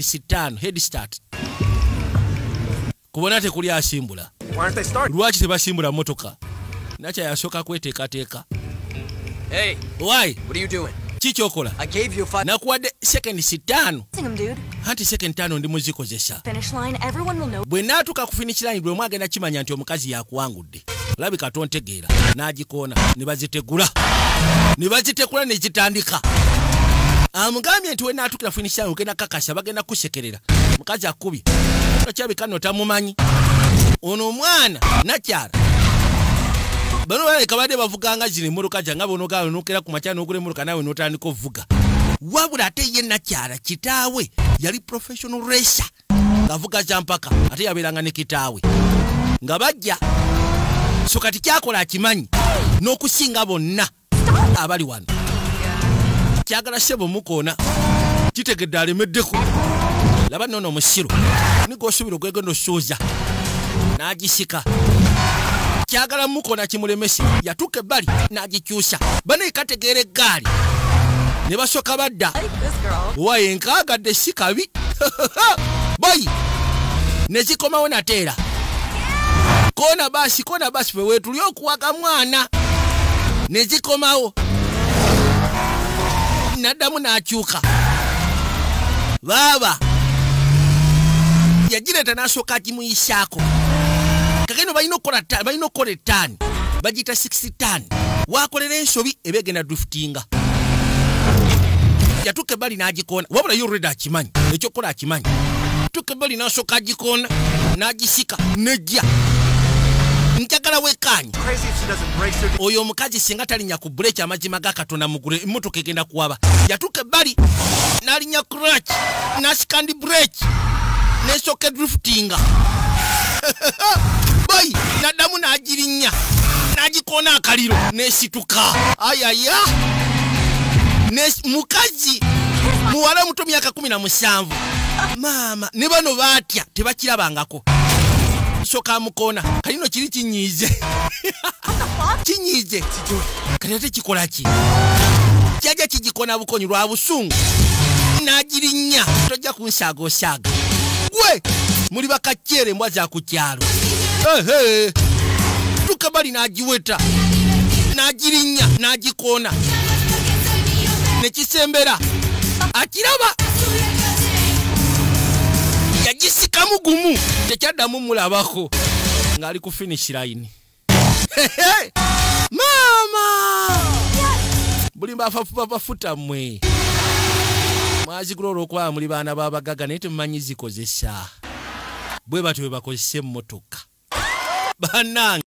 5 head start. Kubona tekuli asimbula. Lwaki tebasimbula motoka? Nacha yashoka kweteekateeka. Hey. Why? What are you doing? Chichokola. I gave you 5. Nakuwadde seconds 5. Sing him, dude. Anti second 5 ndi muzikozesa. Finish line, everyone will know. Bwe natuka ku finish line bwe mwagenda kimanya nti omukazi yakuwangudde. Labika tontegeera. N'agikoona ne bazitegula. Ne bazitekula ne zitandika. Amugambye nti we natukira finish line ogenda kakasha bagenda kusekerera. Mukazi akubi. Okyabika notamumanyi. Ono omwana nakyala. Bano baleka badde bavuganga zino emmotoka janga bonoga nokera ku makyana n'ogula emmotoka nawe n'otandika ovuga. Wabula ate ye nakyala kitaawe yali professional racer. Ng'avuga za mpaka ate yabeeranga ne kitaawe. Nga bajja so kati kyakola akimanyi n'okusinga bonna abali wano. Kyagala ssebo mukoona kitegedde alemeddeko. Laba nno omusiru nigo osubira ogwegenda osooza n'agisika. Kyagala mukoona kimulemese yatuuka ebbali n'agikyusa. Bano ekategeera eggaali ne basooka badda. Waye nkaagadde si kabi. Boyi ne zikomawo nateera. Koona basi ffe weetuli okuwaga mwana. Ne zikomawo. Naddamu n'akyuka. Baaba yagireeta n'asooka agimuyisaako. Kakeno balina okukola ettaani. Bagita 60 ttaani. Waakolera ensobi ebegenda driftinga. Yatuuka ebbali n'agikoona. Wabula yo already akimanyi. Ekyokukola akimanyi. Tuuka ebbali n'asooka agikoona. N'agisika. Nejja. Njagala wekkaanyi. Oyo omukazi singa talinnya ku breeki amazima ga Katonda mugule emmotoka egenda kuwaba. Yatuuka ebbali n'alinnya clutch. N'asikandi breeki. N'esooka driftinga. Boy, naddamu n'agirinnya. N'agikoona akaliro. N'esituka. Ayaya. Mukazi. Muwala muto myaka 17. Maama, ne bano baatya tebakirabangako. Soka mukoona. Kalino kiri kinyiize. Kinyiize. Kati ate kikola ki? Kyajja kigikoona bukonyi lwa busungu. N'agirinnya. Tojja kunsaagosaaga. Gwe muli bakakyere embwa za ku kyalo. Tuuka bali n'agiweta. N'agirinnya n'agikoona. Ne kisembera. Akiraba. Yagisikamu gumu. Tekyaddamu mulabako. Ng'ali ku finish line. Mama! Buli bafuta mmwe. Mwazigula olw'okuba muli baana b'abagaga naye temumanyi zikozesa. Bwe batyo bwe bakozesa emmotoka. Bannange.